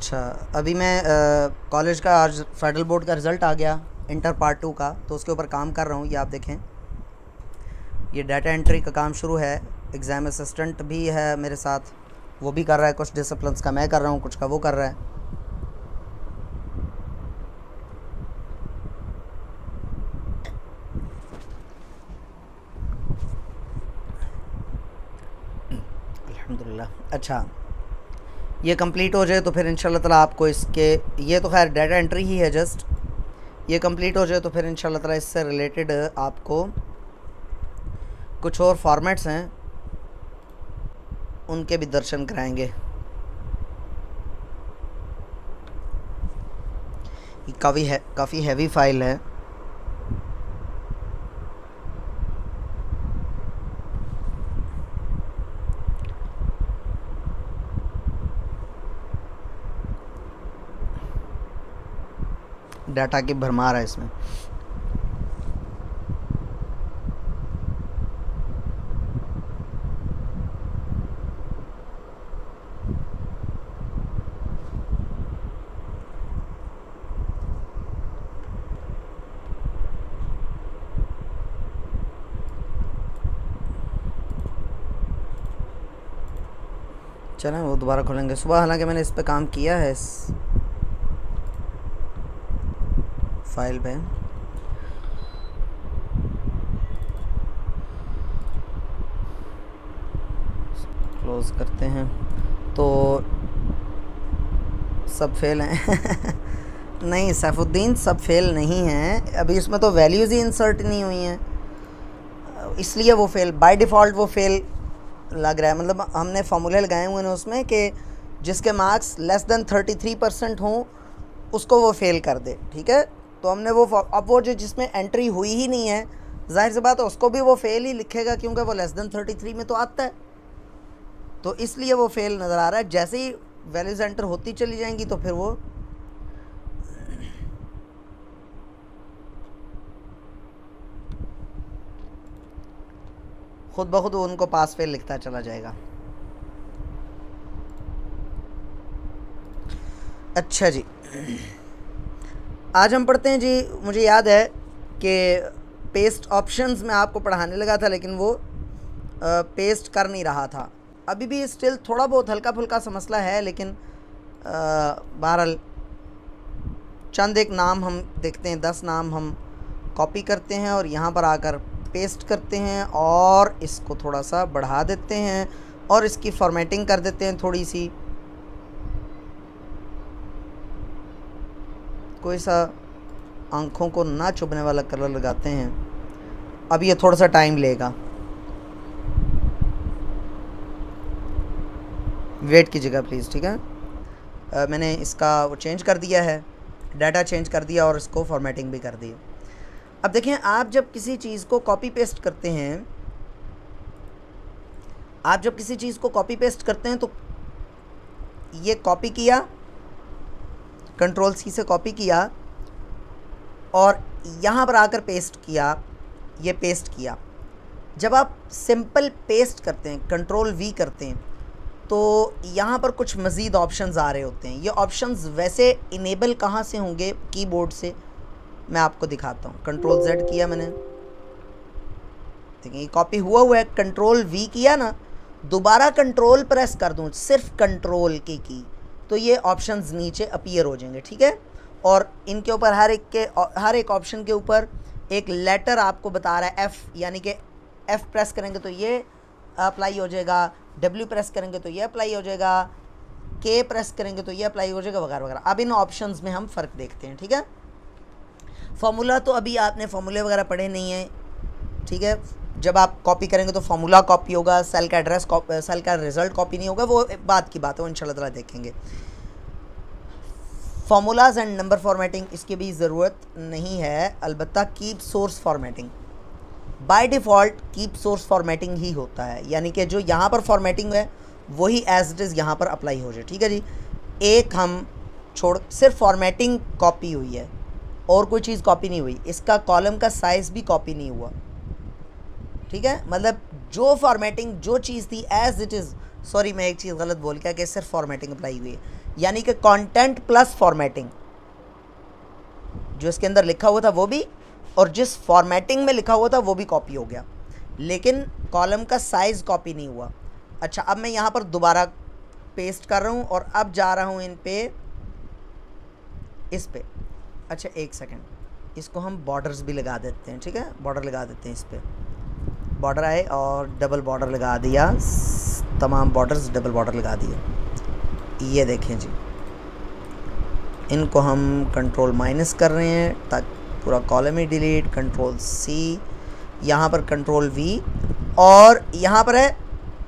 अच्छा, अभी मैं कॉलेज का आज फेडरल बोर्ड का रिज़ल्ट आ गया इंटर पार्ट 2 का, तो उसके ऊपर काम कर रहा हूँ। ये आप देखें, ये डाटा एंट्री का काम शुरू है। एग्ज़ाम असिस्टेंट भी है मेरे साथ, वो भी कर रहा है। कुछ डिसिप्लिन्स का मैं कर रहा हूँ, कुछ का वो कर रहा है। अल्हम्दुलिल्लाह। अच्छा, ये कंप्लीट हो जाए तो फिर इंशाल्लाह ताला आपको इसके, ये तो खैर डाटा एंट्री ही है जस्ट, ये कंप्लीट हो जाए तो फिर इंशाल्लाह ताला इससे रिलेटेड आपको कुछ और फॉर्मेट्स हैं उनके भी दर्शन कराएंगे। ये काफ़ी हैवी फाइल है। डाटा की भरमार है इसमें। चलें वो दोबारा खोलेंगे सुबह, हालांकि मैंने इस पे काम किया है, इस फाइल पे। क्लोज़ करते हैं तो सब फेल हैं। नहीं सैफुद्दीन, सब फेल नहीं हैं। अभी इसमें तो वैल्यूज़ ही इंसर्ट नहीं हुई हैं, इसलिए वो फेल बाय डिफ़ॉल्ट वो फेल लग रहा है। मतलब हमने फार्मूले लगाए हुए हैं उसमें कि जिसके मार्क्स लेस देन 33% हों उसको वो फेल कर दे, ठीक है। तो हमने वो, अब वो जो जिसमें एंट्री हुई ही नहीं है, जाहिर सी बात है उसको भी वो फेल ही लिखेगा, क्योंकि वो लेस देन 33 में तो आता है, तो इसलिए वो फेल नज़र आ रहा है। जैसे ही वैल्यूज एंटर होती चली जाएंगी तो फिर वो खुद ब खुद उनको पास फेल लिखता चला जाएगा। अच्छा जी, आज हम पढ़ते हैं जी। मुझे याद है कि पेस्ट ऑप्शंस में आपको पढ़ाने लगा था, लेकिन वो पेस्ट कर नहीं रहा था। अभी भी स्टिल थोड़ा बहुत हल्का फुल्का सा मसला है, लेकिन बहरहाल चंद एक नाम हम देखते हैं, 10 नाम हम कॉपी करते हैं और यहाँ पर आकर पेस्ट करते हैं और इसको थोड़ा सा बढ़ा देते हैं और इसकी फॉर्मेटिंग कर देते हैं थोड़ी सी, कोई सा आँखों को ना चुभने वाला कलर लगाते हैं। अब ये थोड़ा सा टाइम लेगा, वेट कीजिएगा प्लीज़, ठीक है। मैंने इसका वो चेंज कर दिया है, डाटा चेंज कर दिया और इसको फॉर्मेटिंग भी कर दी। अब देखें, आप जब किसी चीज़ को कॉपी पेस्ट करते हैं, तो ये कॉपी किया, कंट्रोल सी से कॉपी किया और यहाँ पर आकर पेस्ट किया, ये पेस्ट किया। जब आप सिंपल पेस्ट करते हैं, कंट्रोल वी करते हैं, तो यहाँ पर कुछ मज़ीद ऑप्शंस आ रहे होते हैं। ये ऑप्शंस वैसे इनेबल कहाँ से होंगे कीबोर्ड से, मैं आपको दिखाता हूँ। कंट्रोल जेड किया मैंने, देखिए कॉपी हुआ है। कंट्रोल वी किया ना, दोबारा कंट्रोल प्रेस कर दूँ, सिर्फ कंट्रोल की, तो ये ऑप्शंस नीचे अपीयर हो जाएंगे, ठीक है। और इनके ऊपर हर एक ऑप्शन के ऊपर एक लेटर आपको बता रहा है, एफ़, यानी कि एफ़ प्रेस करेंगे तो ये अप्लाई हो जाएगा, डब्ल्यू प्रेस करेंगे तो ये अप्लाई हो जाएगा, के प्रेस करेंगे तो ये अप्लाई हो जाएगा, वगैरह वगैरह। अब इन ऑप्शंस में हम फ़र्क देखते हैं, ठीक है। फार्मूला तो अभी आपने फार्मूले वगैरह पढ़े नहीं हैं, ठीक है। जब आप कॉपी करेंगे तो फार्मूला कॉपी होगा, सेल का एड्रेस सेल का रिज़ल्ट कॉपी नहीं होगा, वो बात की बात है, वो इंशाल्लाह ताला देखेंगे। फार्मूलाज एंड नंबर फॉर्मेटिंग इसकी भी ज़रूरत नहीं है, अलबत्ता keep source formatting by default keep source formatting ही होता है, यानी कि जो यहाँ पर फॉर्मेटिंग है वही एज इट इज़ यहाँ पर अप्लाई हो जाए, ठीक है जी। एक हम छोड़, सिर्फ फॉर्मेटिंग कॉपी हुई है और कोई चीज़ कॉपी नहीं हुई, इसका कॉलम का साइज़ भी कॉपी नहीं हुआ, ठीक है। मतलब जो फॉर्मेटिंग जो चीज़ थी एज इट इज़, सॉरी मैं एक चीज़ गलत बोल गया कि सिर्फ फॉर्मेटिंग अप्लाई हुई है, यानी कि कंटेंट प्लस फॉर्मेटिंग, जो इसके अंदर लिखा हुआ था वो भी, और जिस फॉर्मेटिंग में लिखा हुआ था वो भी कॉपी हो गया, लेकिन कॉलम का साइज़ कॉपी नहीं हुआ। अच्छा, अब मैं यहाँ पर दोबारा पेस्ट कर रहा हूँ और अब जा रहा हूँ इस पे। अच्छा एक सेकंड, इसको हम बॉर्डर्स भी लगा देते हैं, ठीक है, बॉर्डर लगा देते हैं इस पे। बॉर्डर आए और डबल बॉर्डर लगा दिया, तमाम बॉर्डर्स डबल बॉर्डर लगा दिए। ये देखें जी, इनको हम कंट्रोल माइनस कर रहे हैं ताकि पूरा कॉलम ही डिलीट, कंट्रोल सी, यहाँ पर कंट्रोल वी, और यहाँ पर है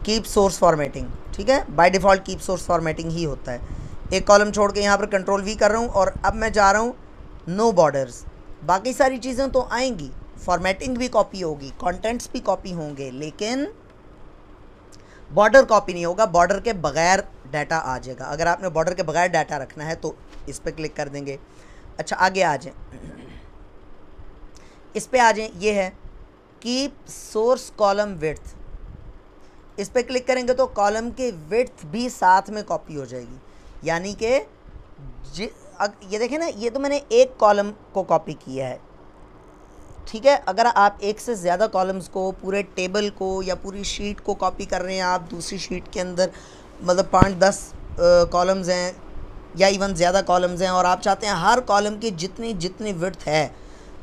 कीप सोर्स फॉर्मेटिंग, ठीक है, by default keep source formatting ही होता है। एक कॉलम छोड़ के यहाँ पर कंट्रोल वी कर रहा हूँ और अब मैं जा रहा हूँ नो बॉर्डर्स। बाकी सारी चीज़ें तो आएंगी, फॉर्मेटिंग भी कॉपी होगी, कंटेंट्स भी कॉपी होंगे, लेकिन बॉर्डर कॉपी नहीं होगा, बॉर्डर के बगैर डाटा आ जाएगा। अगर आपने बॉर्डर के बगैर डाटा रखना है तो इस पर क्लिक कर देंगे। अच्छा आगे आ जाएं, इस पे आ जाएं, ये है कीप सोर्स कॉलम विड्थ। इस पर क्लिक करेंगे तो कॉलम की विड्थ भी साथ में कॉपी हो जाएगी, यानी कि ये देखें ना, ये तो मैंने एक कॉलम को कॉपी किया है, ठीक है। अगर आप एक से ज़्यादा कॉलम्स को, पूरे टेबल को या पूरी शीट को कॉपी कर रहे हैं, आप दूसरी शीट के अंदर, मतलब 5-10 कॉलम्स हैं या इवन ज़्यादा कॉलम्स हैं, और आप चाहते हैं हर कॉलम की जितनी विड्थ है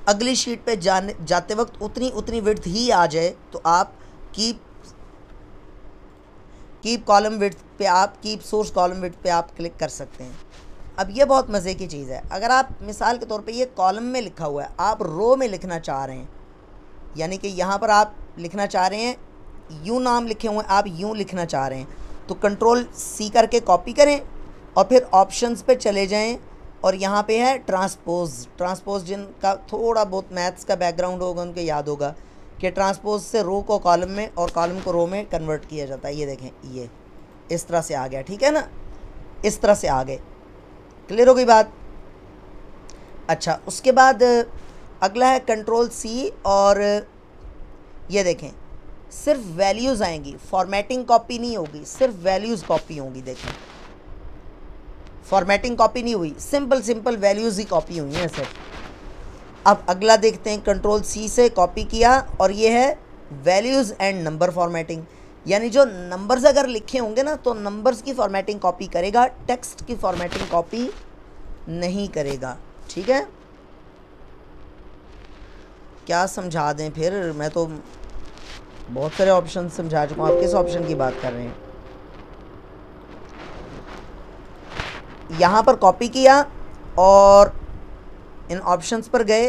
अगली शीट पे जाते वक्त उतनी विड्थ ही आ जाए, तो आप कीप कॉलम विड्थ पे, आप कीप सोर्स कॉलम विड्थ पे आप क्लिक कर सकते हैं। अब ये बहुत मज़े की चीज़ है, अगर आप मिसाल के तौर पे ये कॉलम में लिखा हुआ है, आप रो में लिखना चाह रहे हैं, यानी कि यहाँ पर आप लिखना चाह रहे हैं, यूँ नाम लिखे हुए हैं, आप यूँ लिखना चाह रहे हैं, तो कंट्रोल सी करके कॉपी करें और फिर ऑप्शंस पे चले जाएं और यहाँ पे है ट्रांसपोज। जिनका थोड़ा बहुत मैथ्स का बैकग्राउंड होगा उनको याद होगा कि ट्रांसपोज से रो को कॉलम में और कॉलम को रो में कन्वर्ट किया जाता है। ये देखें, ये इस तरह से आ गया, ठीक है ना, इस तरह से आ गए। क्लियर हो गई बात। अच्छा, उसके बाद अगला है कंट्रोल सी, और ये देखें सिर्फ वैल्यूज़ आएंगी, फॉर्मेटिंग कॉपी नहीं होगी, सिर्फ वैल्यूज़ कॉपी होंगी। देखें फॉर्मेटिंग कॉपी नहीं हुई, सिंपल वैल्यूज़ ही कॉपी हुई हैं सिर्फ। अब अगला देखते हैं, कंट्रोल सी से कॉपी किया और ये है वैल्यूज़ एंड नंबर फॉर्मेटिंग, यानी जो नंबर्स अगर लिखे होंगे ना तो नंबर्स की फॉर्मेटिंग कॉपी करेगा, टेक्स्ट की फॉर्मेटिंग कॉपी नहीं करेगा, ठीक है। क्या समझा दें फिर, मैं तो बहुत सारे ऑप्शन समझा चुका हूँ, आप किस ऑप्शन की बात कर रहे हैं। यहाँ पर कॉपी किया और इन ऑप्शंस पर गए,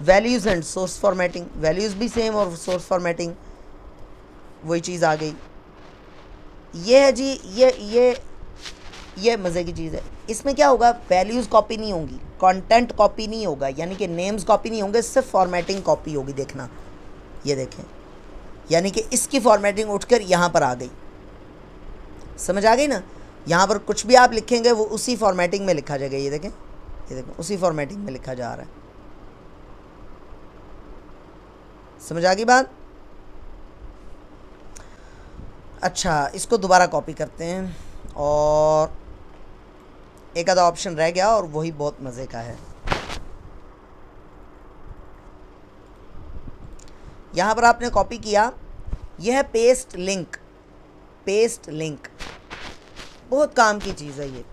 values and source formatting, values भी सेम और सोर्स फॉर्मेटिंग वही चीज़ आ गई। ये है जी, ये मज़े की चीज़ है। इसमें क्या होगा, वैल्यूज़ कॉपी नहीं होंगी, कंटेंट कॉपी नहीं होगा, यानी कि नेम्स कॉपी नहीं होंगे, सिर्फ फॉर्मेटिंग कॉपी होगी। देखना, ये देखें, यानी कि इसकी फॉर्मेटिंग उठकर यहाँ पर आ गई, समझ आ गई ना। यहाँ पर कुछ भी आप लिखेंगे वो उसी फॉर्मेटिंग में लिखा जाएगा। ये देखें, उसी फॉर्मेटिंग में लिखा जा रहा है, समझ आ गई बात। अच्छा, इसको दोबारा कॉपी करते हैं और एक आधा ऑप्शन रह गया और वही बहुत मज़े का है। यहाँ पर आपने कॉपी किया, यह है पेस्ट लिंक। बहुत काम की चीज़ है ये।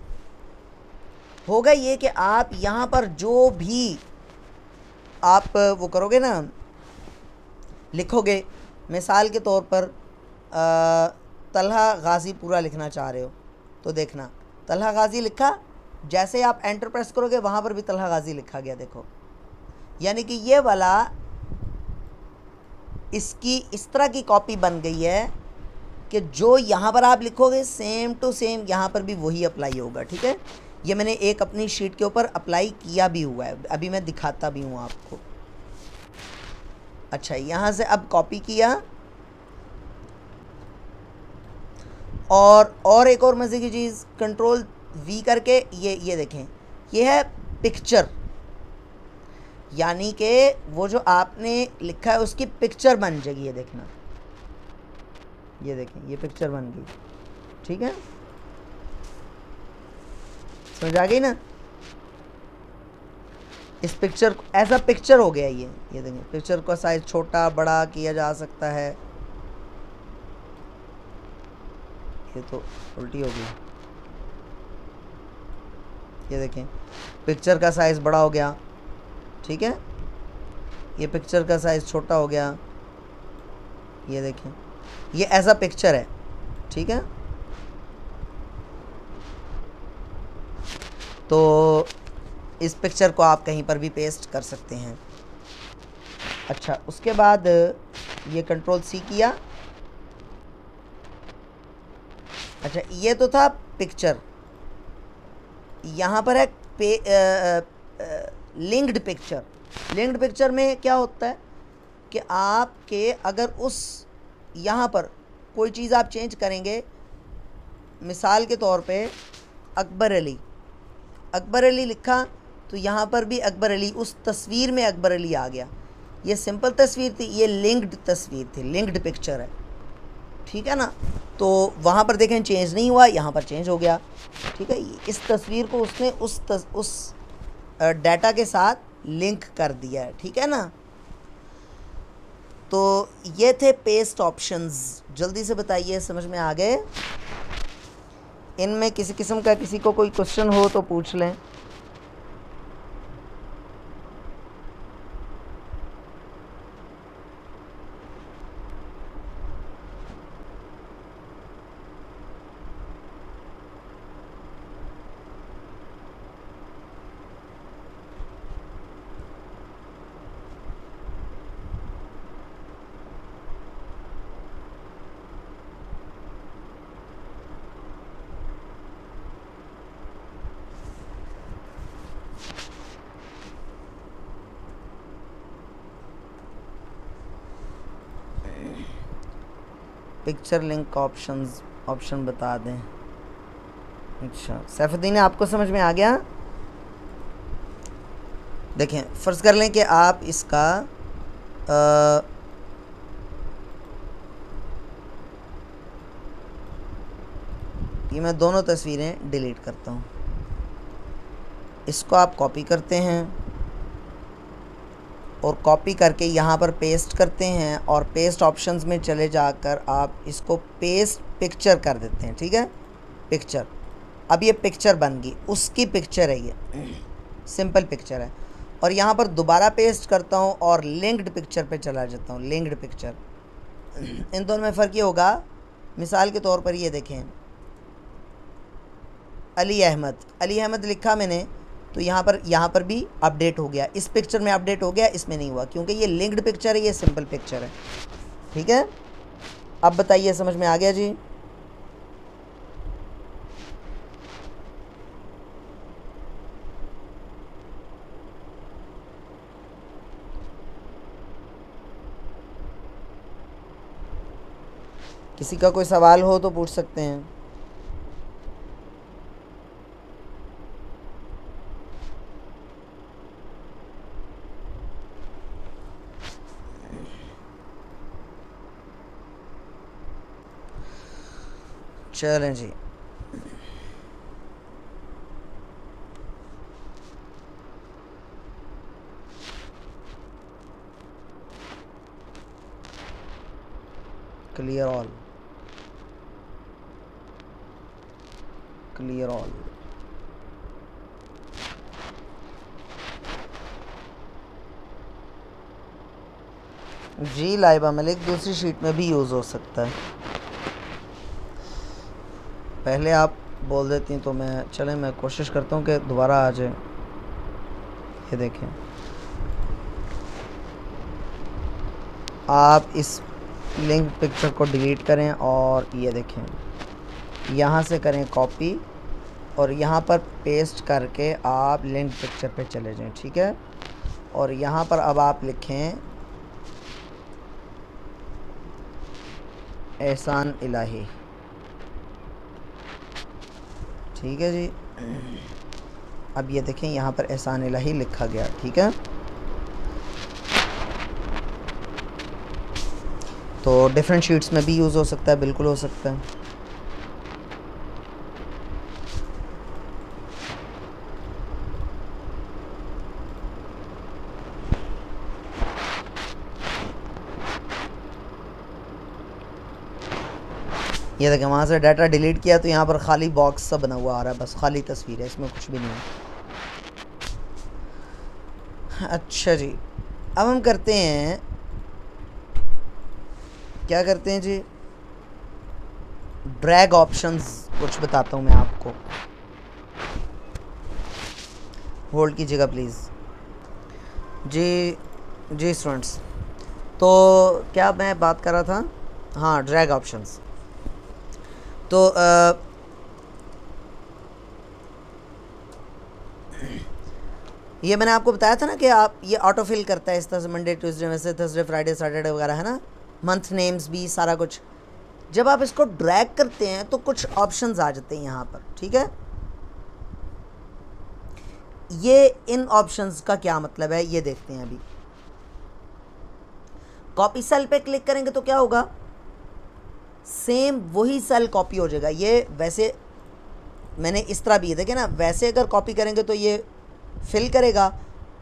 होगा ये कि आप यहाँ पर जो भी आप वो करोगे ना, लिखोगे, मिसाल के तौर पर तलहा गाज़ी पूरा लिखना चाह रहे हो, तो देखना तलहा गाज़ी लिखा, जैसे आप एंटर प्रेस करोगे वहाँ पर भी तलहा गाज़ी लिखा गया, देखो। यानी कि ये वाला इसकी इस तरह की कॉपी बन गई है कि जो यहाँ पर आप लिखोगे सेम टू सेम यहाँ पर भी वही अप्लाई होगा, ठीक है। ये मैंने एक अपनी शीट के ऊपर अप्लाई किया भी हुआ है, अभी मैं दिखाता भी हूँ आपको। अच्छा, यहाँ से अब कॉपी किया और एक और मज़े की चीज़, कंट्रोल वी करके ये देखें, ये है पिक्चर, यानी कि वो जो आपने लिखा है उसकी पिक्चर बन जाएगी। ये देखना, ये देखें, ये पिक्चर बन गई, ठीक है। समझ आ गई ना। इस पिक्चर ऐसा पिक्चर हो गया ये देखिए, पिक्चर का साइज छोटा बड़ा किया जा सकता है। ये तो उल्टी हो गई, ये देखें पिक्चर का साइज़ बड़ा हो गया, ठीक है, ये पिक्चर का साइज़ छोटा हो गया, ये देखें ये ऐसा पिक्चर है, ठीक है। तो इस पिक्चर को आप कहीं पर भी पेस्ट कर सकते हैं। अच्छा, उसके बाद ये कंट्रोल सी किया। अच्छा, ये तो था पिक्चर। यहाँ पर है लिंक्ड पिक्चर। लिंक्ड पिक्चर में क्या होता है कि आपके अगर उस यहाँ पर कोई चीज़ आप चेंज करेंगे, मिसाल के तौर पे अकबर अली लिखा तो यहाँ पर भी अकबर अली, उस तस्वीर में अकबर अली आ गया। ये सिंपल तस्वीर थी, ये लिंक्ड तस्वीर थी, लिंक्ड पिक्चर है, ठीक है ना। तो वहाँ पर देखें चेंज नहीं हुआ, यहाँ पर चेंज हो गया, ठीक है। इस तस्वीर को उसने उस डाटा के साथ लिंक कर दिया है, ठीक है ना। तो ये थे पेस्ट ऑप्शंस। जल्दी से बताइए, समझ में आ गए? इनमें किसी किस्म का किसी को कोई क्वेश्चन हो तो पूछ लें। पिक्चर लिंक ऑप्शन बता दें। अच्छा, सैफुद्दीन, आपको समझ में आ गया? देखें, फ़र्ज़ कर लें कि आप इसका ये मैं दोनों तस्वीरें डिलीट करता हूँ। इसको आप कॉपी करते हैं और कॉपी करके यहाँ पर पेस्ट करते हैं और पेस्ट ऑप्शंस में चले जाकर आप इसको पेस्ट पिक्चर कर देते हैं, ठीक है, पिक्चर। अब ये पिक्चर बन गई, उसकी पिक्चर है, ये सिंपल पिक्चर है। और यहाँ पर दोबारा पेस्ट करता हूँ और लिंक्ड पिक्चर पे चला जाता हूँ, लिंक्ड पिक्चर। इन दोनों में फ़र्क ये होगा, मिसाल के तौर पर ये देखें, अली अहमद लिखा मैंने, तो यहाँ पर भी अपडेट हो गया। इस पिक्चर में अपडेट हो गया, इसमें नहीं हुआ, क्योंकि ये लिंक्ड पिक्चर है, ये सिंपल पिक्चर है, ठीक है। अब बताइए, समझ में आ गया जी? किसी का कोई सवाल हो तो पूछ सकते हैं। चलें जी, क्लियर ऑल, क्लियर ऑल। जी लाइबा मलिक, दूसरी शीट में भी यूज़ हो सकता है। पहले आप बोल देती हैं तो मैं कोशिश करता हूँ कि दोबारा आ जाए। ये देखें, आप इस लिंक पिक्चर को डिलीट करें और ये देखें, यहाँ से करें कॉपी और यहाँ पर पेस्ट करके आप लिंक पिक्चर पे चले जाएं, ठीक है। और यहाँ पर अब आप लिखें एहसान इलाही, ठीक है जी। अब ये देखें, यहाँ पर एहसान इलाही लिखा गया, ठीक है। तो डिफरेंट शीट्स में भी यूज़ हो सकता है, बिल्कुल हो सकता है। ये देखें, वहाँ से डाटा डिलीट किया तो यहाँ पर खाली बॉक्स सा बना हुआ आ रहा है, बस खाली तस्वीर है, इसमें कुछ भी नहीं है। अच्छा जी, अब हम करते हैं, क्या करते हैं जी, ड्रैग ऑप्शंस कुछ बताता हूँ मैं आपको। होल्ड कीजिएगा प्लीज़ जी। जी स्टूडेंट्स, तो क्या मैं बात कर रहा था, हाँ ड्रैग ऑप्शंस। तो ये मैंने आपको बताया था ना कि आप ये ऑटो फिल करता है इस तरह से, Monday Tuesday Wednesday Thursday Friday Saturday वगैरह, है ना, मंथ नेम्स भी सारा कुछ। जब आप इसको ड्रैग करते हैं तो कुछ ऑप्शंस आ जाते हैं यहाँ पर, ठीक है। ये इन ऑप्शंस का क्या मतलब है ये देखते हैं अभी। कॉपी सेल पे क्लिक करेंगे तो क्या होगा, सेम वही सेल कॉपी हो जाएगा। ये वैसे मैंने इस तरह भी देखे ना, वैसे अगर कॉपी करेंगे तो ये फिल करेगा,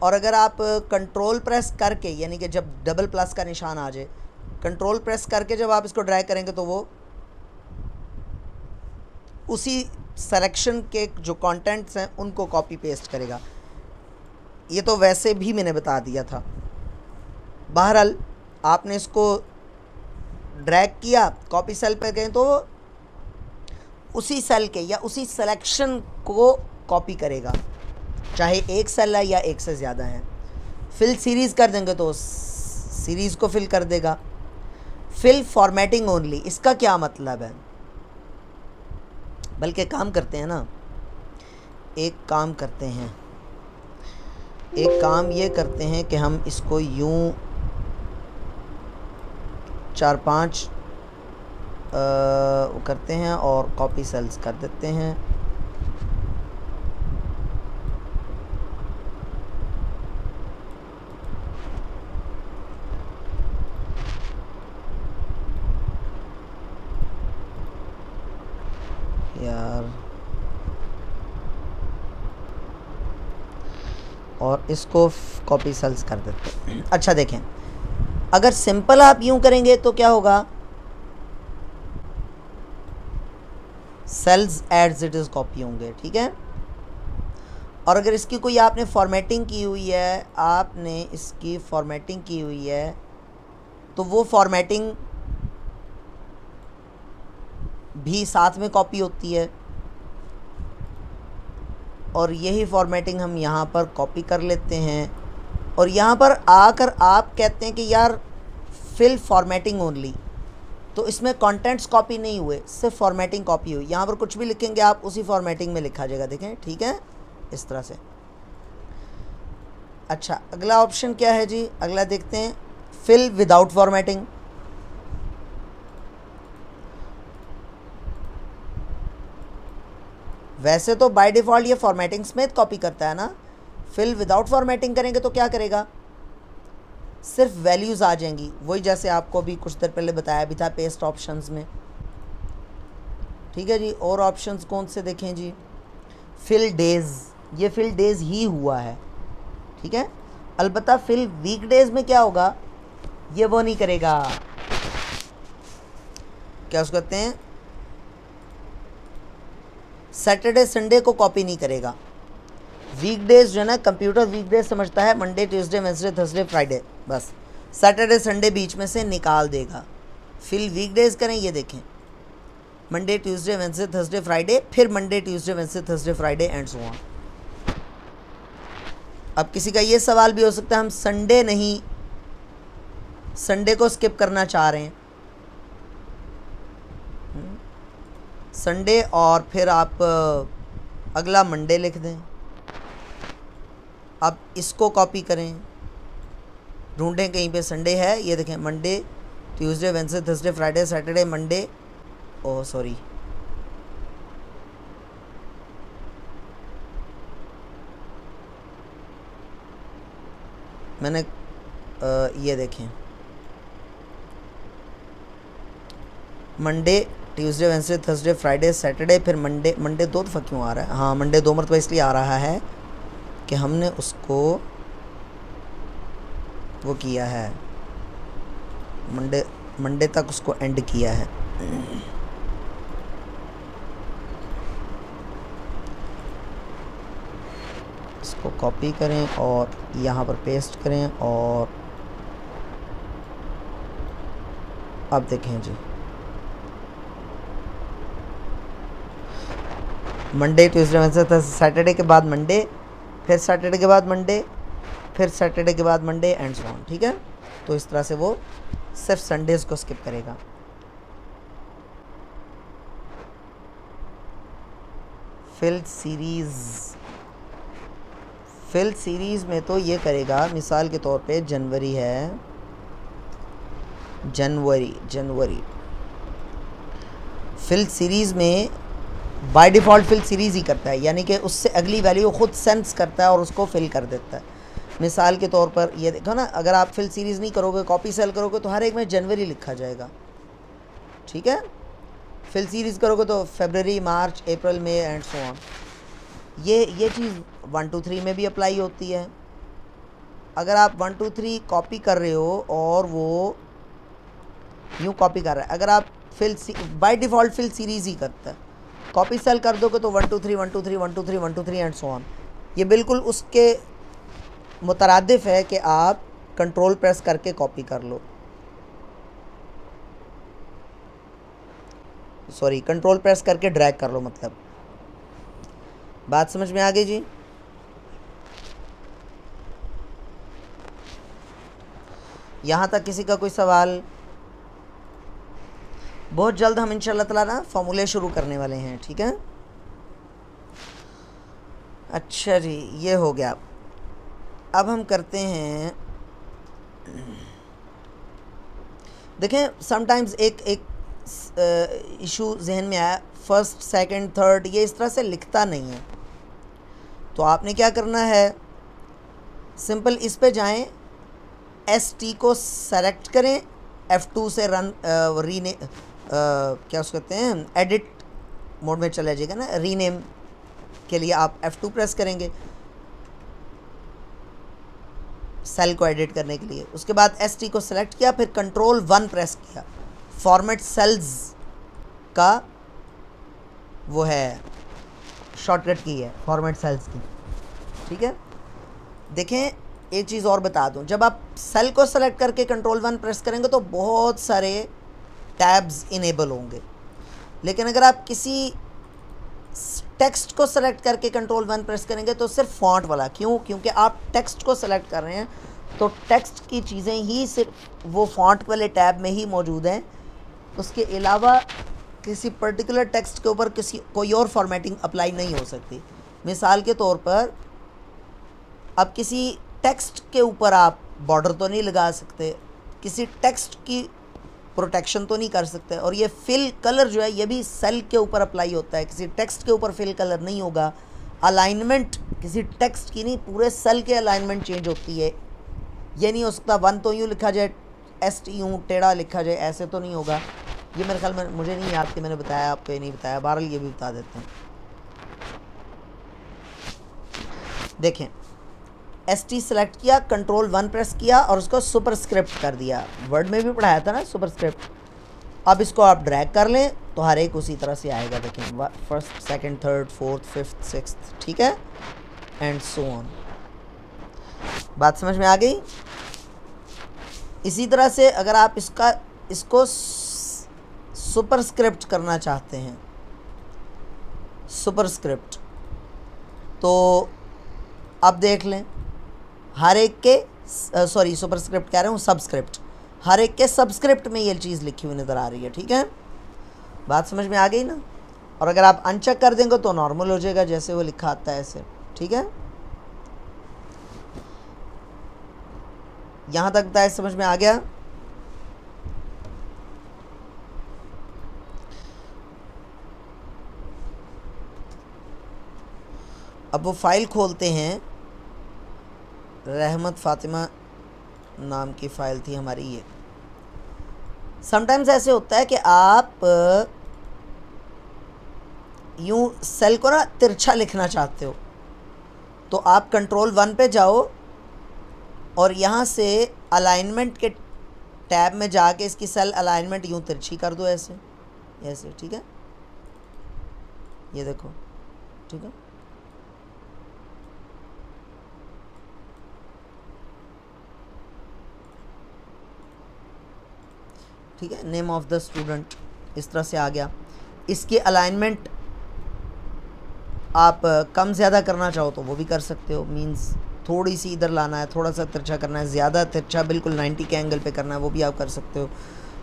और अगर आप कंट्रोल प्रेस करके, यानी कि जब डबल प्लस का निशान आ जाए, कंट्रोल प्रेस करके जब आप इसको ड्रैग करेंगे तो वो उसी सिलेक्शन के जो कंटेंट्स हैं उनको कॉपी पेस्ट करेगा। ये तो वैसे भी मैंने बता दिया था। बहरहाल आपने इसको ड्रैग किया, कॉपी सेल पे गए तो उसी सेल के या उसी सिलेक्शन को कॉपी करेगा, चाहे एक सेल है या एक से ज़्यादा है। फिल सीरीज़ कर देंगे तो सीरीज़ को फिल कर देगा। फिल फॉर्मेटिंग ओनली, इसका क्या मतलब है, बल्कि काम करते हैं ना, एक काम करते हैं, एक काम ये करते हैं कि हम इसको यूं 4-5 करते हैं और कॉपी सेल्स कर देते हैं। यार, और इसको कॉपी सेल्स कर देते हैं। अच्छा देखें, अगर सिंपल आप यूं करेंगे तो क्या होगा, cells as it is copy होंगे, ठीक है। और अगर इसकी कोई आपने फॉर्मेटिंग की हुई है, आपने इसकी फॉर्मेटिंग की हुई है, तो वो फॉर्मेटिंग भी साथ में कॉपी होती है, और यही फॉर्मेटिंग हम यहाँ पर कॉपी कर लेते हैं। और यहाँ पर आकर आप कहते हैं कि यार फिल फॉर्मेटिंग ओनली, तो इसमें कंटेंट्स कॉपी नहीं हुए, सिर्फ फॉर्मेटिंग कॉपी हुई। यहाँ पर कुछ भी लिखेंगे आप उसी फॉर्मेटिंग में लिखा जाएगा, देखें, ठीक है, इस तरह से। अच्छा, अगला ऑप्शन क्या है जी, अगला देखते हैं, फिल विदाउट फॉर्मेटिंग। वैसे तो बाय डिफ़ॉल्ट ये फॉर्मेटिंग समेत कॉपी करता है ना। फिल विदाउट फॉर्मेटिंग करेंगे तो क्या करेगा, सिर्फ वैल्यूज़ आ जाएंगी, वही जैसे आपको भी कुछ देर पहले बताया भी था पेस्ट ऑप्शंस में, ठीक है जी। और ऑप्शंस कौन से देखें जी, फिल डेज़, ये फिल डेज़ ही हुआ है, ठीक है। अलबत्ता फिल वीक डेज़ में क्या होगा, ये वो नहीं करेगा, क्या उसको कहते हैं, सैटरडे संडे को कॉपी नहीं करेगा। वीकडेज जो है ना, कंप्यूटर वीकडेज समझता है Monday Tuesday Wednesday Thursday Friday, बस सैटरडे संडे बीच में से निकाल देगा। फिल वीकडेज करें, ये देखें, Monday Tuesday Wednesday Thursday Friday, फिर Monday Tuesday Wednesday Thursday Friday and so on. अब किसी का ये सवाल भी हो सकता है हम संडे नहीं, संडे को स्किप करना चाह रहे हैं, संडे और फिर आप अगला मंडे लिख दें। अब इसको कॉपी करें, ढूंढें कहीं पे संडे है, ये देखें, Monday Tuesday Wednesday Thursday Friday Saturday Monday, oh sorry, मैंने ये देखें, Monday Tuesday Wednesday Thursday Friday Saturday, फिर मंडे, मंडे 2 दफ़ा क्यों आ रहा है, हाँ मंडे 2 मरतबा इसलिए आ रहा है कि हमने उसको वो किया है, मंडे तक उसको एंड किया है। इसको कॉपी करें और यहाँ पर पेस्ट करें और अब देखें जी, मंडे ट्यूसडे वेडनेसडे सैटरडे के बाद मंडे, फिर सैटरडे के बाद मंडे, फिर सैटरडे के बाद मंडे एंड सो ऑन। ठीक है, तो इस तरह से वो सिर्फ संडेज़ को स्किप करेगा। फिल सीरीज़ में तो ये करेगा, मिसाल के तौर पे जनवरी है, जनवरी फिल सीरीज़ में बाय डिफ़ॉल्ट फिल सीरीज़ ही करता है, यानी कि उससे अगली वैल्यू खुद सेंस करता है और उसको फिल कर देता है। मिसाल के तौर पर ये देखो ना, अगर आप फिल सीरीज़ नहीं करोगे, कॉपी सेल करोगे तो हर एक में जनवरी लिखा जाएगा। ठीक है, फिल सीरीज़ करोगे तो फरवरी, मार्च, अप्रैल, मई एंड सो ऑन। ये चीज़ 1 2 3 में भी अप्लाई होती है। अगर आप 1 2 3 कॉपी कर रहे हो और वो यूँ कॉपी कर रहा है, अगर आप बाय डिफ़ॉल्ट फिल सीरीज़ ही करता है, कॉपी सेल कर दोगे तो 1 2 3 1 2 3 1 2 3 1 2 3 एंड सो ऑन। ये बिल्कुल उसके मुतरादिफ है कि आप कंट्रोल प्रेस करके कॉपी कर लो, सॉरी कंट्रोल प्रेस करके ड्रैग कर लो, मतलब बात समझ में आ गई जी। यहाँ तक किसी का कोई सवाल? बहुत जल्द हम इंशाल्लाह ताला ना फॉर्मूले शुरू करने वाले हैं। ठीक है, अच्छा जी, ये हो गया। अब हम करते हैं, देखें समटाइम्स एक इशू जहन में आया, फर्स्ट सेकंड थर्ड ये इस तरह से लिखता नहीं है, तो आपने क्या करना है, सिंपल इस पे जाएं, ST को सेलेक्ट करें, F2 से क्या उसको कहते हैं, एडिट मोड में चला जाएगा ना, रीनेम के लिए आप F2 प्रेस करेंगे सेल को एडिट करने के लिए। उसके बाद ST को सेलेक्ट किया, फिर कंट्रोल 1 प्रेस किया, फॉर्मेट सेल्स का वो है शॉर्टकट की है, फॉर्मेट सेल्स की। ठीक है, देखें एक चीज़ और बता दूं, जब आप सेल को सेलेक्ट करके कंट्रोल 1 प्रेस करेंगे तो बहुत सारे टैब्स इनेबल होंगे, लेकिन अगर आप किसी टेक्स्ट को सेलेक्ट करके कंट्रोल 1 प्रेस करेंगे तो सिर्फ फॉन्ट वाला। क्यों? क्योंकि आप टेक्स्ट को सेलेक्ट कर रहे हैं, तो टेक्स्ट की चीज़ें ही सिर्फ वो फॉन्ट वाले टैब में ही मौजूद हैं, उसके अलावा किसी पर्टिकुलर टेक्स्ट के ऊपर कोई और फॉर्मेटिंग अप्लाई नहीं हो सकती। मिसाल के तौर पर अब किसी टेक्स्ट के ऊपर आप बॉर्डर तो नहीं लगा सकते, किसी टेक्स्ट की प्रोटेक्शन तो नहीं कर सकते, और ये फिल कलर जो है ये भी सेल के ऊपर अप्लाई होता है, किसी टेक्स्ट के ऊपर फिल कलर नहीं होगा। अलाइनमेंट किसी टेक्स्ट की नहीं, पूरे सेल के अलाइनमेंट चेंज होती है। ये नहीं हो सकता 1 तो यूँ लिखा जाए, ST यूँ टेढ़ा लिखा जाए, ऐसे तो नहीं होगा। ये मेरे ख्याल में, मुझे नहीं याद कि मैंने बताया, आपको ये नहीं बताया, बहरहाल ये भी बता देते हैं। देखें, ST सेलेक्ट किया, कंट्रोल 1 प्रेस किया और उसको सुपरस्क्रिप्ट कर दिया। वर्ड में भी पढ़ाया था ना सुपरस्क्रिप्ट। अब इसको आप ड्रैग कर लें तो हर एक उसी तरह से आएगा। देखें, first second third fourth fifth sixth, ठीक है, एंड सो ऑन। बात समझ में आ गई? इसी तरह से अगर आप इसको सुपरस्क्रिप्ट करना चाहते हैं, सुपरस्क्रिप्ट, तो अब देख लें हर एक के, सॉरी सुपरस्क्रिप्ट कह रहा हूँ, सबस्क्रिप्ट, हर एक के सबस्क्रिप्ट में ये चीज़ लिखी हुई नज़र आ रही है। ठीक है, बात समझ में आ गई ना? और अगर आप अनचेक कर देंगे तो नॉर्मल हो जाएगा, जैसे वो लिखा आता है ऐसे। ठीक है, यहाँ तक बताया, समझ में आ गया? अब वो फाइल खोलते हैं, रहमत फ़ातिमा नाम की फ़ाइल थी हमारी ये। समटाइम्स ऐसे होता है कि आप यूँ सेल को ना तिरछा लिखना चाहते हो, तो आप कंट्रोल 1 पे जाओ और यहाँ से अलाइनमेंट के टैब में जाके इसकी सेल अलाइनमेंट यूँ तिरछी कर दो, ऐसे ऐसे। ठीक है, ये देखो, ठीक है, ठीक है, नेम ऑफ द स्टूडेंट इस तरह से आ गया। इसकी अलाइनमेंट आप कम ज़्यादा करना चाहो तो वो भी कर सकते हो, मींस थोड़ी सी इधर लाना है, थोड़ा सा तिरछा करना है, ज़्यादा तिरछा बिल्कुल 90 के एंगल पे करना है, वो भी आप कर सकते हो।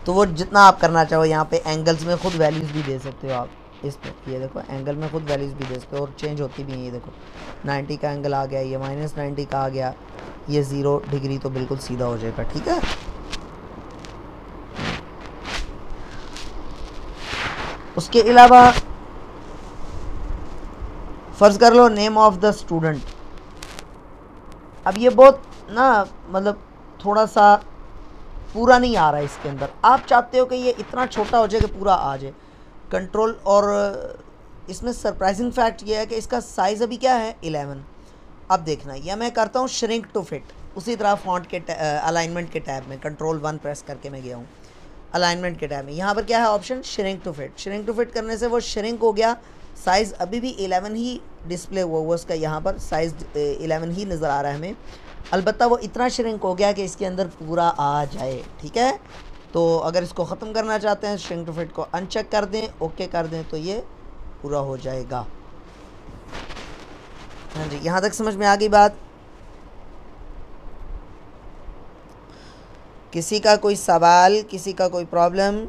तो वो जितना आप करना चाहो, यहाँ पे एंगल्स में खुद वैल्यूज़ भी दे सकते हो आप। इस पर ये देखो एंगल में खुद वैल्यूज़ भी दे सकते हो और चेंज होती भी हैं। ये देखो 90 का एंगल आ गया, ये -90 का आ गया, ये 0 डिग्री तो बिल्कुल सीधा हो जाएगा। ठीक है, उसके अलावा फ़र्ज़ कर लो नेम ऑफ द स्टूडेंट। अब ये बहुत ना मतलब थोड़ा सा पूरा नहीं आ रहा है इसके अंदर। आप चाहते हो कि ये इतना छोटा हो जाए कि पूरा आ जाए कंट्रोल। और इसमें सरप्राइजिंग फैक्ट ये है कि इसका साइज़ अभी क्या है 11। अब देखना, यह मैं करता हूँ श्रिंक टू फिट। उसी तरह फॉन्ट के अलाइनमेंट के टैब में कंट्रोल 1 प्रेस करके मैं गया हूँ अलाइनमेंट के टैब में। यहाँ पर क्या है option, shrink to fit. Shrink to fit करने से वो श्रिंक हो गया, साइज़ अभी भी 11 ही डिस्प्ले हुआ उसका, यहाँ पर साइज़ 11 ही नज़र आ रहा है हमें। अलबत्ता वो इतना श्रिंक हो गया कि इसके अंदर पूरा आ जाए। ठीक है, तो अगर इसको ख़त्म करना चाहते हैं श्रिंक टू फिट को अनचेक कर दें, ओके कर दें, तो ये पूरा हो जाएगा। हाँ जी, यहाँ तक समझ में आ गई बात? किसी का कोई सवाल, किसी का कोई प्रॉब्लम?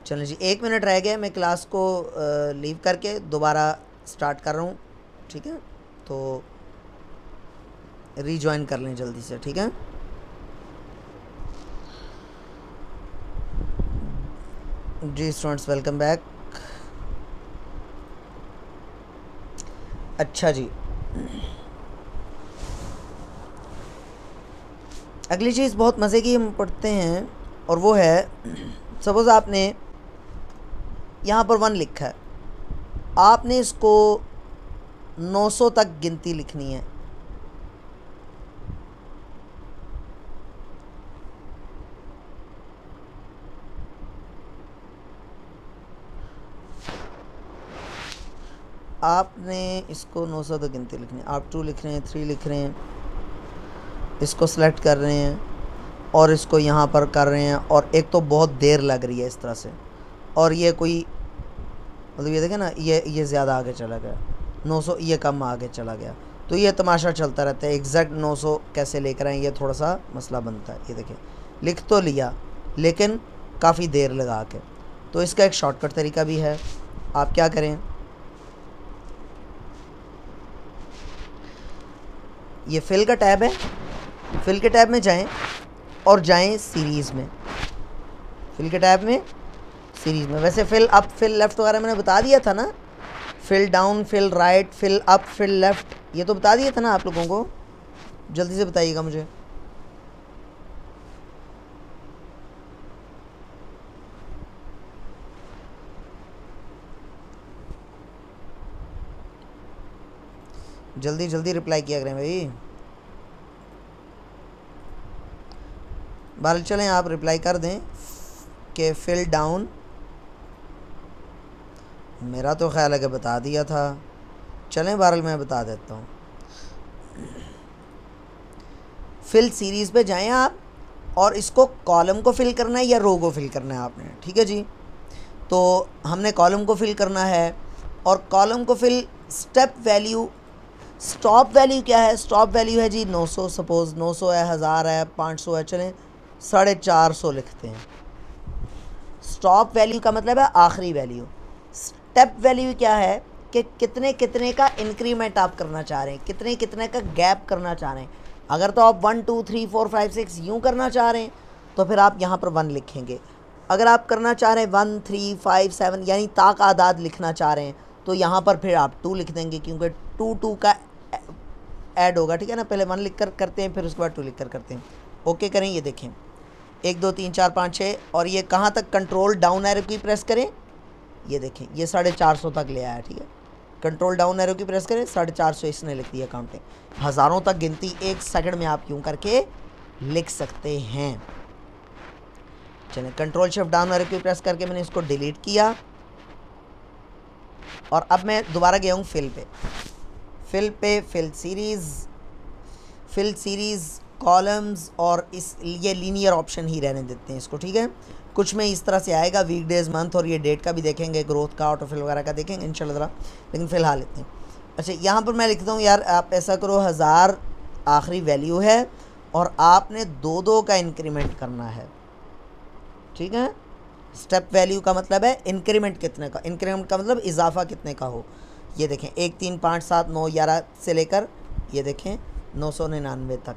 चलें जी, 1 मिनट रह गए, मैं क्लास को लीव करके दोबारा स्टार्ट कर रहा हूँ। ठीक है, तो रीजॉइन कर लें जल्दी से। ठीक है, जी स्टूडेंट्स वेलकम बैक। अच्छा जी, अगली चीज़ बहुत मज़े की हम पढ़ते हैं और वो है, सपोज़ आपने यहाँ पर 1 लिखा है, आपने इसको 900 तक गिनती लिखनी है। आपने इसको 900 तक गिनती लिखनी है। आप 2 लिख रहे हैं, 3 लिख रहे हैं, इसको सेलेक्ट कर रहे हैं और इसको यहाँ पर कर रहे हैं, और एक तो बहुत देर लग रही है इस तरह से, और ये कोई मतलब ये देखें ना, ये ज़्यादा आगे चला गया 900, ये कम आगे चला गया, तो ये तमाशा चलता रहता है। एग्जैक्ट 900 कैसे लेकर आएँ, ये थोड़ा सा मसला बनता है। ये देखिए लिख तो लिया लेकिन काफ़ी देर लगा के। तो इसका एक शॉर्टकट तरीका भी है। आप क्या करें, ये फिल का टैब है, फिल के टैब में जाएं और जाएं सीरीज़ में। फिल के टैब में सीरीज़ में, वैसे फिल अप फिल लेफ़्ट वगैरह मैंने बता दिया था ना, fill down fill right fill up fill left, ये तो बता दिया था ना आप लोगों को। जल्दी से बताइएगा मुझे। जल्दी जल्दी रिप्लाई किया करें भाई। बाल चलें, आप रिप्लाई कर दें कि फिल डाउन, मेरा तो ख्याल है कि बता दिया था। चलें बहरहाल मैं बता देता हूँ। फिल सीरीज़ पे जाएं आप, और इसको कॉलम को फिल करना है या रो को फिल करना है आपने। ठीक है जी, तो हमने कॉलम को फिल करना है, और कॉलम को fill step value, stop value क्या है, स्टॉप वैल्यू है जी 900, सपोज़ 900 है, 1000 है, 500 है, चलें 450 लिखते हैं। स्टॉप वैल्यू का मतलब है आखिरी वैल्यू। स्टेप वैल्यू क्या है कि कितने कितने का इंक्रीमेंट आप करना चाह रहे हैं, कितने कितने का गैप करना चाह रहे हैं। अगर तो आप 1 2 3 4 5 6 यूँ करना चाह रहे हैं तो फिर आप यहाँ पर 1 लिखेंगे। अगर आप करना चाह रहे हैं 1 3 5 7 यानी ताक आदाद लिखना चाह रहे हैं तो यहाँ पर फिर आप 2 लिख देंगे, क्योंकि 2 2 का ऐड होगा। ठीक है ना, पहले 1 लिख कर करते हैं, फिर उसके बाद 2 लिख कर करते हैं। ओके करें, ये देखें 1 2 3 4 5 6, और ये कहाँ तक कंट्रोल डाउन एरो की प्रेस करें, ये देखें ये 450 तक ले आया। ठीक है, कंट्रोल डाउन एरो की प्रेस करें, 450 इसने लिख दिया काउंटिंग। हज़ारों तक गिनती 1 सेकंड में आप यूँ करके लिख सकते हैं। चलें, कंट्रोल शिफ्ट डाउन एरो की प्रेस करके मैंने इसको डिलीट किया और अब मैं दोबारा गया हूँ फिल पे, फिल सीरीज़ कॉलम्स, और इस ये लीनियर ऑप्शन ही रहने देते हैं इसको, ठीक है। कुछ में इस तरह से आएगा, वीक डेज, मंथ, और ये डेट का भी देखेंगे, ग्रोथ का, ऑटो फिल वगैरह का देखेंगे इंशाल्लाह, लेकिन फ़िलहाल लेते हैं। अच्छा, यहाँ पर मैं लिखता हूँ यार, आप ऐसा करो, 1000 आखिरी वैल्यू है और आपने 2-2 का इंक्रीमेंट करना है, ठीक है। स्टेप वैल्यू का मतलब है इंक्रीमेंट कितने का, इंक्रीमेंट का मतलब इजाफा कितने का हो। ये देखें 1 3 5 7 9 11 से लेकर ये देखें 999 तक।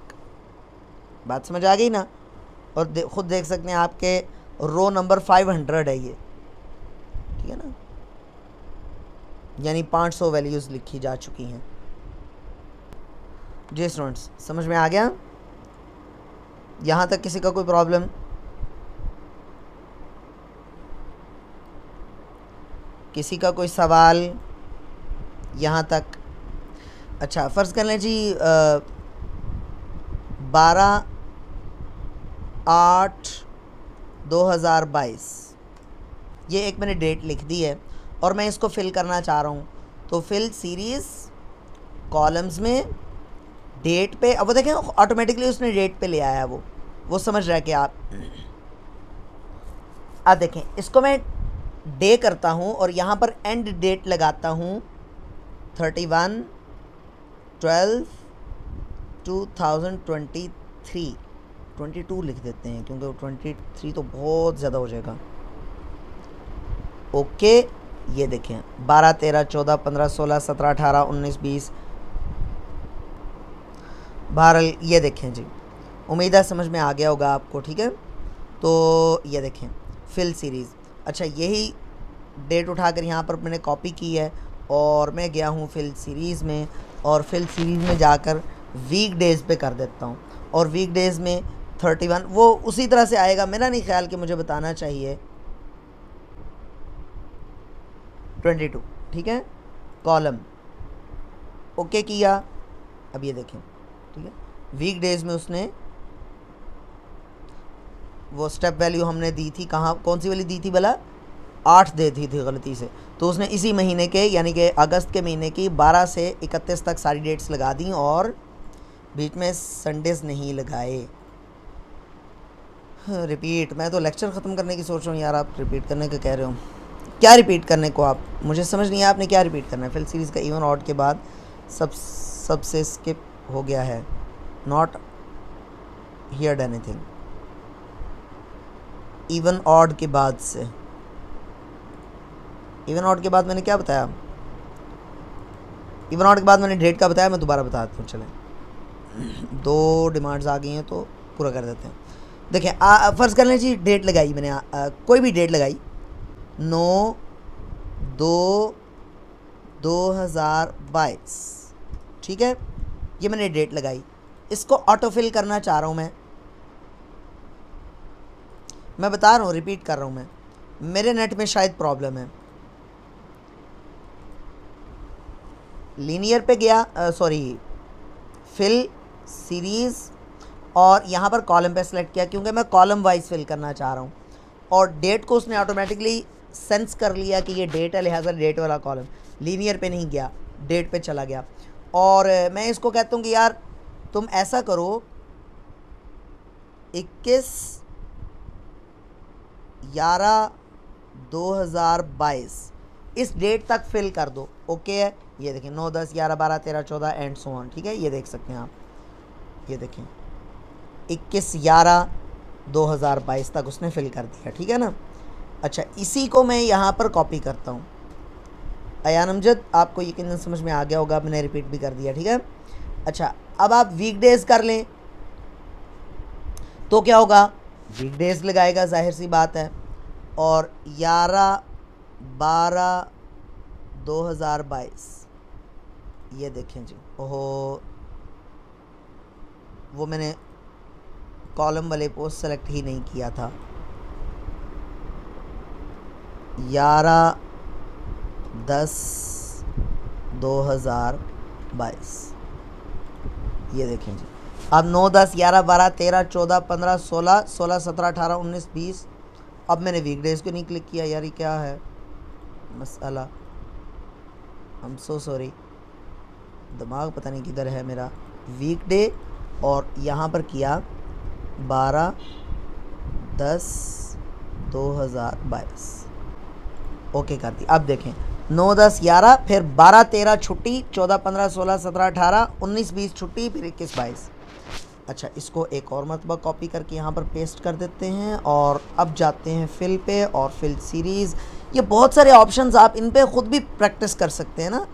बात समझ आ गई ना। और ख़ुद देख सकते हैं आपके रो नंबर 500 है ये, ठीक है ना, यानी 500 वैल्यूज़ लिखी जा चुकी हैं। जी स्टूडेंट्स, समझ में आ गया? यहाँ तक किसी का कोई प्रॉब्लम? किसी का कोई सवाल यहाँ तक? अच्छा, फ़र्ज़ कर लें जी 12/8/2022 ये एक मैंने डेट लिख दी है और मैं इसको फिल करना चाह रहा हूँ। तो फिल सीरीज़ कॉलम्स में डेट पे, अब वो देखें ऑटोमेटिकली उसने डेट पे ले आया, वो समझ रहा है कि आप। अब देखें, इसको मैं डे करता हूँ और यहाँ पर एंड डेट लगाता हूँ 31/12/2023, 22 लिख देते हैं क्योंकि 23 तो बहुत ज़्यादा हो जाएगा। ओके, ये देखें 12 13 14 15 16 17 18 19 20 बहरहाल ये देखें जी, उम्मीद है समझ में आ गया होगा आपको, ठीक है। तो ये देखें फिल सीरीज़। अच्छा, यही डेट उठाकर यहाँ पर मैंने कॉपी की है और मैं गया हूँ फिल सीरीज़ में, और फिल सीरीज़ में जाकर वीक डेज़ पे कर देता हूँ और वीक डेज़ में 31 वो उसी तरह से आएगा। मेरा नहीं ख्याल कि मुझे बताना चाहिए। 22, ठीक है, कॉलम ओके किया। अब ये देखें, ठीक है, वीक डेज़ में उसने वो स्टेप वैल्यू हमने दी थी, कहाँ, कौन सी वाली दी थी भला, 8 दे दी थी गलती से। तो उसने इसी महीने के यानी कि अगस्त के महीने की 12 से 31 तक सारी डेट्स लगा दी और बीच में संडेज़ नहीं लगाए। रिपीट, मैं तो लेक्चर ख़त्म करने की सोच रहा हूँ यार, आप रिपीट करने का कह रहे हो। क्या रिपीट करने को, आप मुझे समझ नहीं आया आपने क्या रिपीट करना है। फिल सीरीज़ का इवन ऑड के बाद सबसे स्किप हो गया है, not heard anything. Even odd के बाद से, इवन ऑड के बाद मैंने क्या बताया, इवन ऑड के बाद मैंने डेट का बताया, मैं दोबारा बताता हूँ। चलें, 2 डिमांड्स आ गई हैं तो पूरा कर देते हैं। देखिए, फ़र्ज़ कर लें जी डेट लगाई मैंने, कोई भी डेट लगाई, 9/2/2022, ठीक है, ये मैंने डेट लगाई। इसको ऑटोफिल करना चाह रहा हूँ मैं बता रहा हूँ, रिपीट कर रहा हूँ मैं, मेरे नेट में शायद प्रॉब्लम है। लीनियर पे गया, सॉरी, फिल सीरीज़, और यहाँ पर कॉलम पे सेलेक्ट किया क्योंकि मैं कॉलम वाइज फिल करना चाह रहा हूँ, और डेट को उसने ऑटोमेटिकली सेंस कर लिया कि ये डेट है, लिहाजा डेट वाला कॉलम। लीनियर पे नहीं गया, डेट पे चला गया। और मैं इसको कहता हूँ कि यार तुम ऐसा करो, 21/11/2022 इस डेट तक फिल कर दो। ओके है, ये देखें 9 10 11 12 13 14 एंड सो ऑन, ठीक है, ये देख सकते हैं आप, ये देखें 21/11/2022 तक उसने फिल कर दिया, ठीक है ना। अच्छा, इसी को मैं यहाँ पर कॉपी करता हूँ। अयान अमजद, आपको यकीनन समझ में आ गया होगा, मैंने रिपीट भी कर दिया, ठीक है। अच्छा, अब आप वीकडेज़ कर लें तो क्या होगा, वीकडेज़ लगाएगा, जाहिर सी बात है, और 11/12/2022 ये देखें जी, ओहो, वो मैंने कॉलम वाले पोस्ट सेलेक्ट ही नहीं किया था। 11/10/2022 ये देखें जी। अब 9 10 11 12 13 14 15 16 16 17 18 19 20 अब मैंने वीकडेज़ को नहीं क्लिक किया यार, ये क्या है मसला, आई एम सो सॉरी, दिमाग पता नहीं किधर है मेरा। वीकडे और यहाँ पर किया 12/10/2022 ओके कर दी। अब देखें 9-10-11 फिर 12-13 छुट्टी, 14-15-16-17-18 19-20 छुट्टी, फिर 21-22। अच्छा, इसको एक और मरतबा कॉपी करके यहाँ पर पेस्ट कर देते हैं और अब जाते हैं फिल पे और फिल सीरीज़। ये बहुत सारे ऑप्शंस, आप इन पे ख़ुद भी प्रैक्टिस कर सकते हैं ना,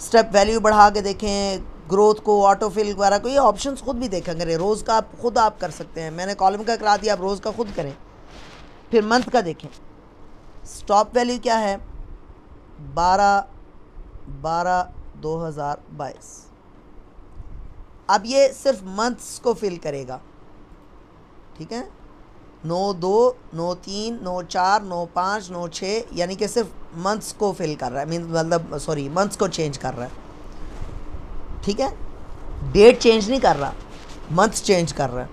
स्टेप वैल्यू बढ़ा के देखें, ग्रोथ को, ऑटो फिल वगैरह को, ये ऑप्शंस खुद भी देखा करें। रोज़ का आप खुद आप कर सकते हैं, मैंने कॉलम का करा दिया, आप रोज़ का खुद करें। फिर मंथ का देखें, स्टॉप वैल्यू क्या है 12/12/2022। अब ये सिर्फ मंथ्स को फिल करेगा, ठीक है, 9-2, 9-3, 9-4, 9-5, 9-6, यानी कि सिर्फ मंथ्स को फिल कर रहा है, मतलब सॉरी मंथ्स को चेंज कर रहा है, ठीक है, डेट चेंज नहीं कर रहा, मंथ्स चेंज कर रहा है।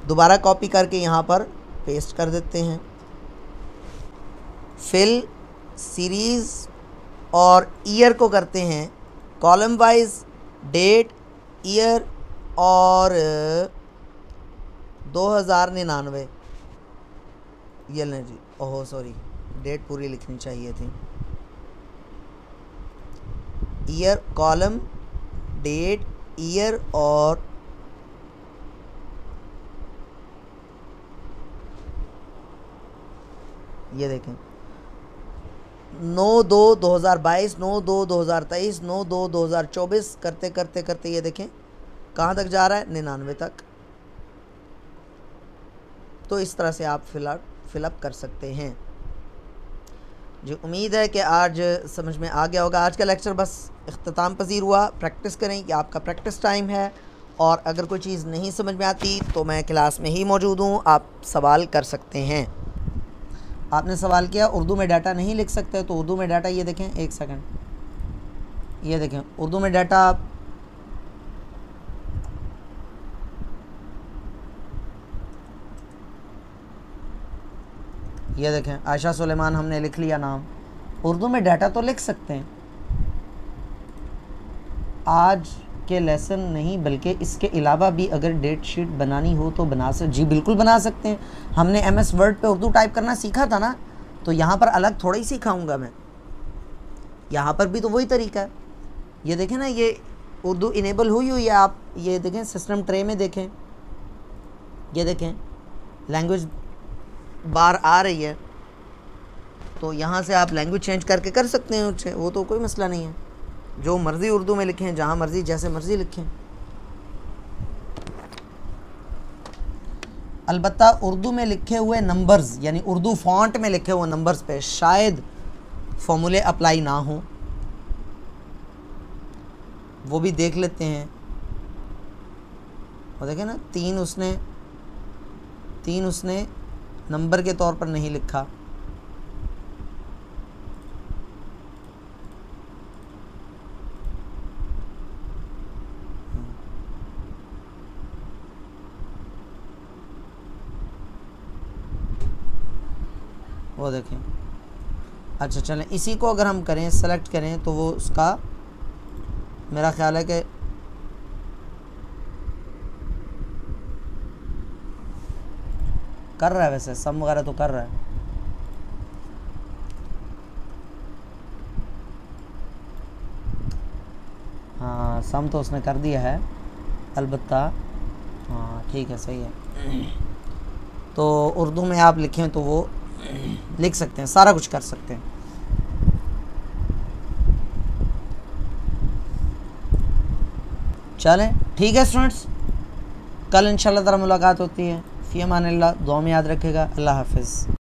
दोबारा कॉपी करके यहाँ पर पेस्ट कर देते हैं, फिल सीरीज़ और ईयर को करते हैं कॉलम वाइज, डेट, ईयर और 2099। ये नहीं जी, ओहो सॉरी, डेट पूरी लिखनी चाहिए थी। ईयर कॉलम, डेट, ईयर और ये देखें 9/2/2022, 9/2/2023, 9/2/2024 करते करते करते ये देखें कहाँ तक जा रहा है, 99 तक। तो इस तरह से आप फिलअप कर सकते हैं। जी, उम्मीद है कि आज समझ में आ गया होगा। आज का लेक्चर बस इख्तिताम पजीर हुआ। प्रैक्टिस करें कि आपका प्रैक्टिस टाइम है, और अगर कोई चीज़ नहीं समझ में आती तो मैं क्लास में ही मौजूद हूँ, आप सवाल कर सकते हैं। आपने सवाल किया उर्दू में डाटा नहीं लिख सकते, तो उर्दू में डाटा ये देखें, एक सेकंड, ये देखें उर्दू में डाटा ये देखें, आयशा सुलेमान हमने लिख लिया नाम। उर्दू में डाटा तो लिख सकते हैं, आज के लेसन नहीं बल्कि इसके अलावा भी अगर डेट शीट बनानी हो तो बना सकते। जी बिल्कुल बना सकते हैं। हमने MS वर्ड पे उर्दू टाइप करना सीखा था ना, तो यहाँ पर अलग थोड़ा ही सिखाऊंगा मैं, यहाँ पर भी तो वही तरीका है। ये देखें ना, ये उर्दू इनेबल हुई है। आप ये देखें सिस्टम ट्रे में देखें, ये देखें लैंग्वेज बार आ रही है, तो यहाँ से आप लैंग्वेज चेंज करके कर सकते हैं उससे, वो तो कोई मसला नहीं है। जो मर्ज़ी उर्दू में लिखें, जहाँ मर्ज़ी जैसे मर्ज़ी लिखें। अलबत्ता उर्दू में लिखे हुए नंबर्स, यानी उर्दू फॉन्ट में लिखे हुए नंबर्स पे शायद फॉर्मूले अप्लाई ना हो, वो भी देख लेते हैं। और देखें ना, तीन उसने नंबर के तौर पर नहीं लिखा। वो देखें। अच्छा चलें, इसी को अगर हम करें, सेलेक्ट करें, तो वो उसका मेरा ख्याल है कि कर रहा है, वैसे सम वगैरह तो कर रहा है। हाँ, सम तो उसने कर दिया है अलबत्ता। हाँ ठीक है, सही है। तो उर्दू में आप लिखें तो वो लिख सकते हैं, सारा कुछ कर सकते हैं। चलें ठीक है स्टूडेंट्स, कल इंशाल्लाह ताला मुलाकात होती है। फ़ी अमानिल्लाह, दुआ में याद रखेगा। अल्लाह हाफ़िज़।